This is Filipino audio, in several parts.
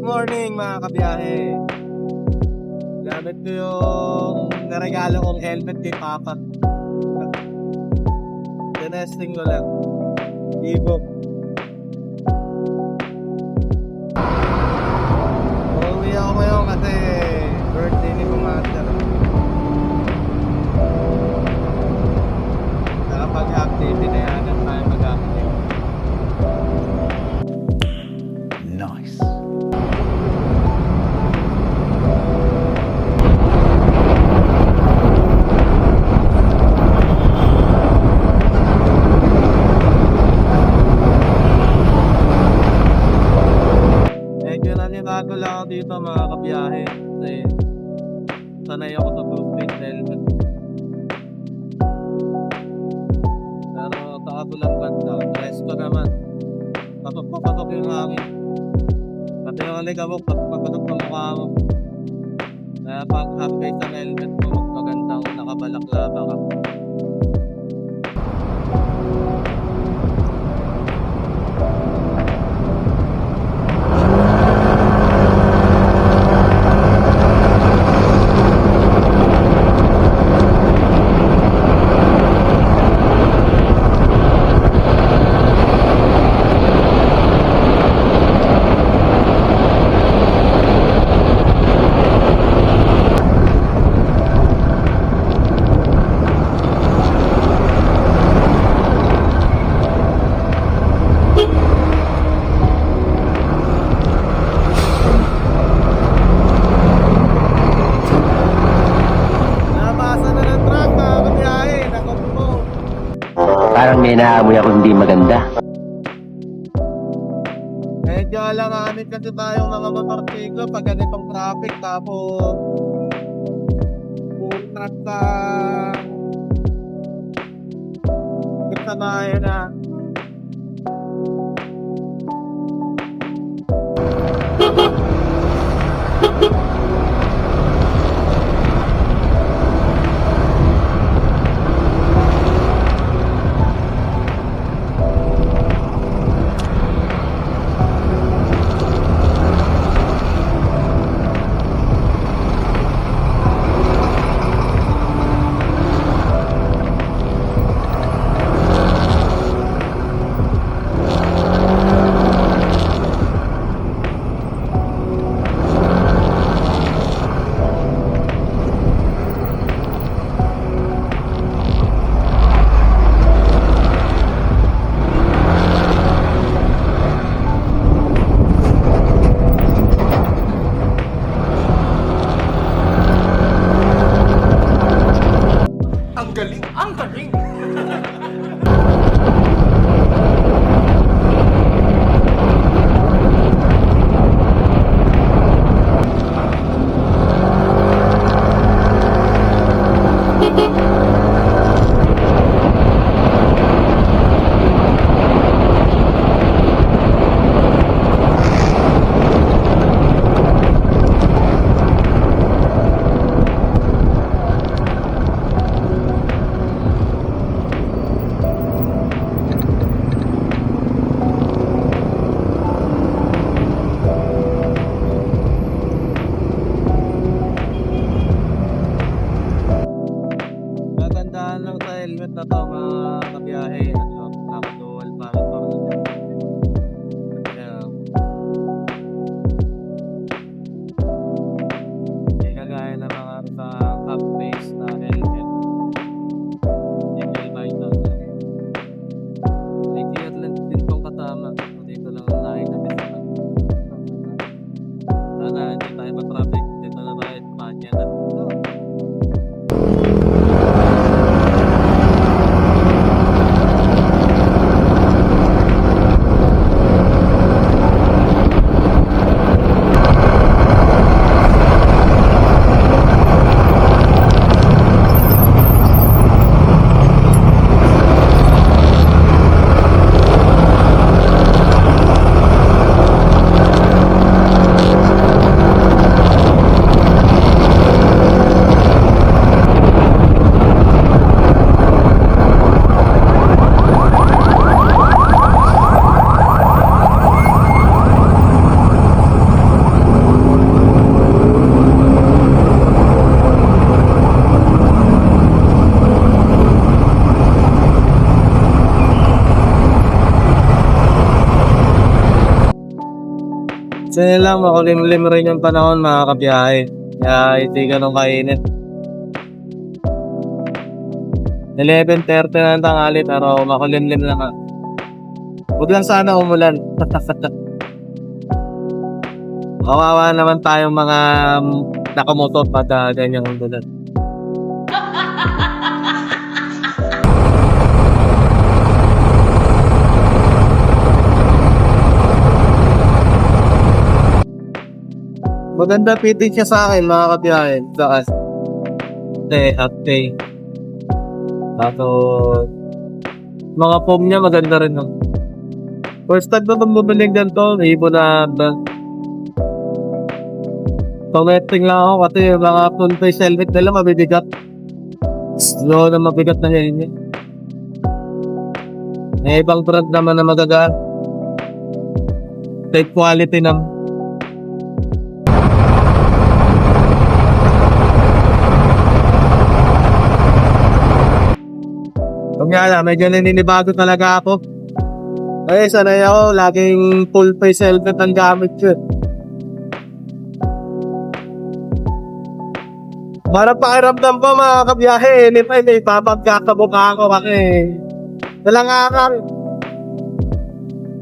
morning mga kabiyahe. Gamit ko yung naregalo kong helmet kay Papa. Tinesting ko lang. Ibog. Uuwi ako ngayon kasi birthday ni Commander. Nakapag-update, pinayagan tayo mag-update. Nice. Medyo nanirago lang ako dito mga kabiyahe kasi sanay ako sa two-stage helmet. Pero sa katulang banda, resto naman. Patok yung hangin. Pati yung aligabok, patok ng mukha mo. Kaya pag half-face ang helmet mo, magpaganda kung nakabalaklava ka. Nabasa na ng truck mga kabiyahe, nakupo. Parang may naamoy ako hindi maganda. Medyo alanganin kasi tayong mga motorsiklo pag ganitong traffic tapos pumunta sa kasanayan na Kasi lang, makulimlim rin yung panahon mga kabiyahe. Kaya hindi ganun kainit. 11:30 na ng tanghali pero makulimlim lang nga. Huwag lang sana umulan. Kawawa naman tayong mga nakamotor pag ganyan ang umulan. Maganda fitting siya sa akin mga kabiyahe. Saka at pay. Tapos mga foam niya maganda rin. No? First time na bumili ganito, ibo na Tumetting lang ako kasi yung mga full face helmet nila mabibigat. Slow na mabigat na helmet. May ibang brand naman na magagaan. Take quality naman. Kung nga lang, medyo naninibago talaga ako. Eh, sanay ako, laging full face helmet ang gamit ko. Para pakiramdam ko mga kabiyahe, anytime may papagkakabukha ako kasi nalangakan.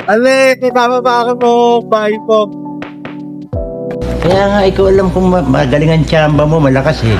Ale, ibababa ako mo, bahay po. Kaya nga, ikaw alam kung magaling ang tsamba mo, malakas eh.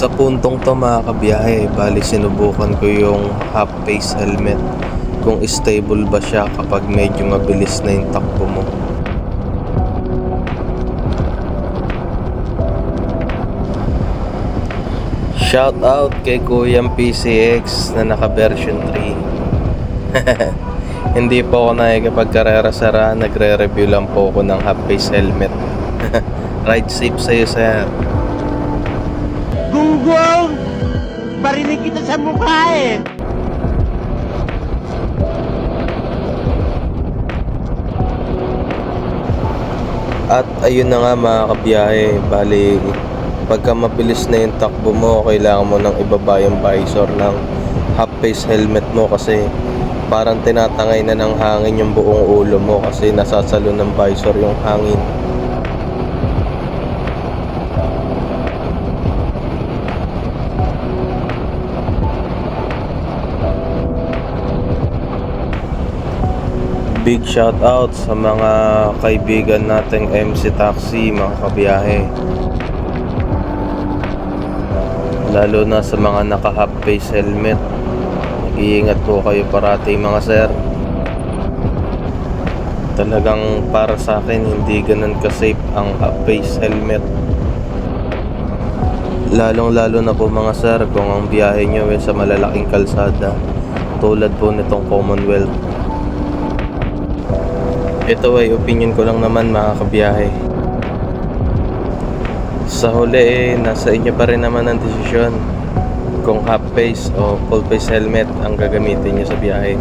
Sa puntong to mga kabiyahe, bali sinubukan ko yung half face helmet kung stable ba siya kapag medyo mabilis na yung takbo mo. Shout out kay Kuyang PCX na naka version 3. Hindi po ako nakikipagkarera-sara, nagre-review lang po ako ng half face helmet. Ride safe sa'yo sir. Gunggong! Barinig kita sa mukha eh! At ayun na nga mga kabiyahe, bali pagka mabilis na yung takbo mo, kailangan mo nang ibaba yung visor ng half face helmet mo kasi parang tinatangay na ng hangin yung buong ulo mo kasi nasasalo ng visor yung hangin. Big shout out sa mga kaibigan nating MC Taxi mga kabiyahe, lalo na sa mga naka half face helmet. Mag-iingat po kayo parati mga sir. Talagang para sa akin hindi ganun ka-safe ang half face helmet, lalong lalo na po mga sir kung ang biyahe nyo ay sa malalaking kalsada tulad po nitong Commonwealth. Ito ay opinion ko lang naman mga kabiyahe. Sa huli nasa inyo pa rin naman ang desisyon kung half face o full face helmet ang gagamitin nyo sa biyahe.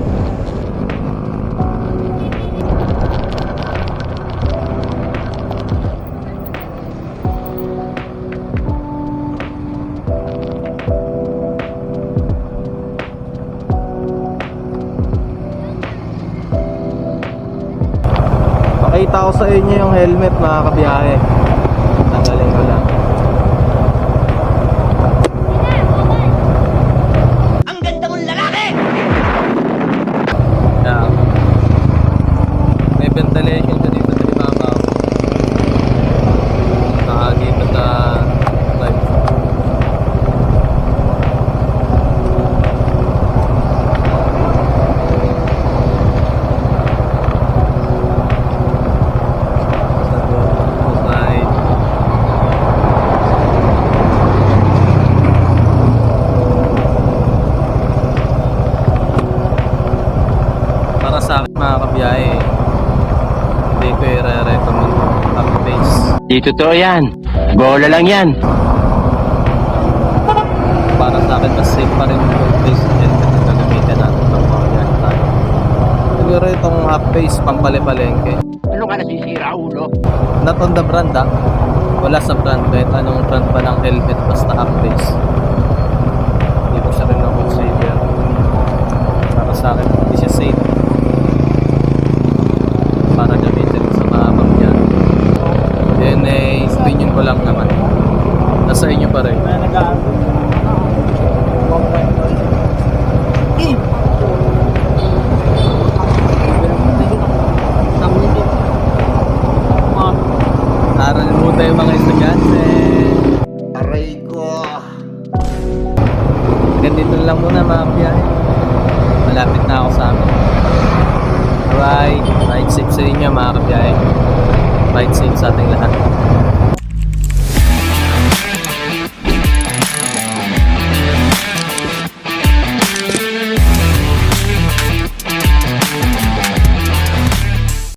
Pakita ko sa inyo yung helmet mga kabiyahe. Tanggalin ko lang. Ang ganda mong lalaki! Yan. May ventilation ka dito sa ibabaw. Nakagito sa light. Para sa akin mga kabiyahe, hindi ko i-recommend ang face. Di totoo yan. Bola lang yan. Para sa akin, mas safe pa rin yung face helmet na gagamitin natin ng mga yan tayo. Siguro itong half face pampalipalengke. Ano ka nasisira, ulo? Not on the brand ah. Wala sa brand, kahit anong brand pa ng helmet basta half face. Hindi ko siya rin na-consider. Para sa akin, hindi siya safe. Para gamitin sa mga pamilya. Then opinion ko lang naman. Nasa inyo pa rin. Aral mo tayo mga estudyante. Aray ko. Ganito lang muna mga kabiyahe. Malapit na ako sa amin. Alright, ride safe sa inyo mga kabiyahe. Ride safe sa ating lahat.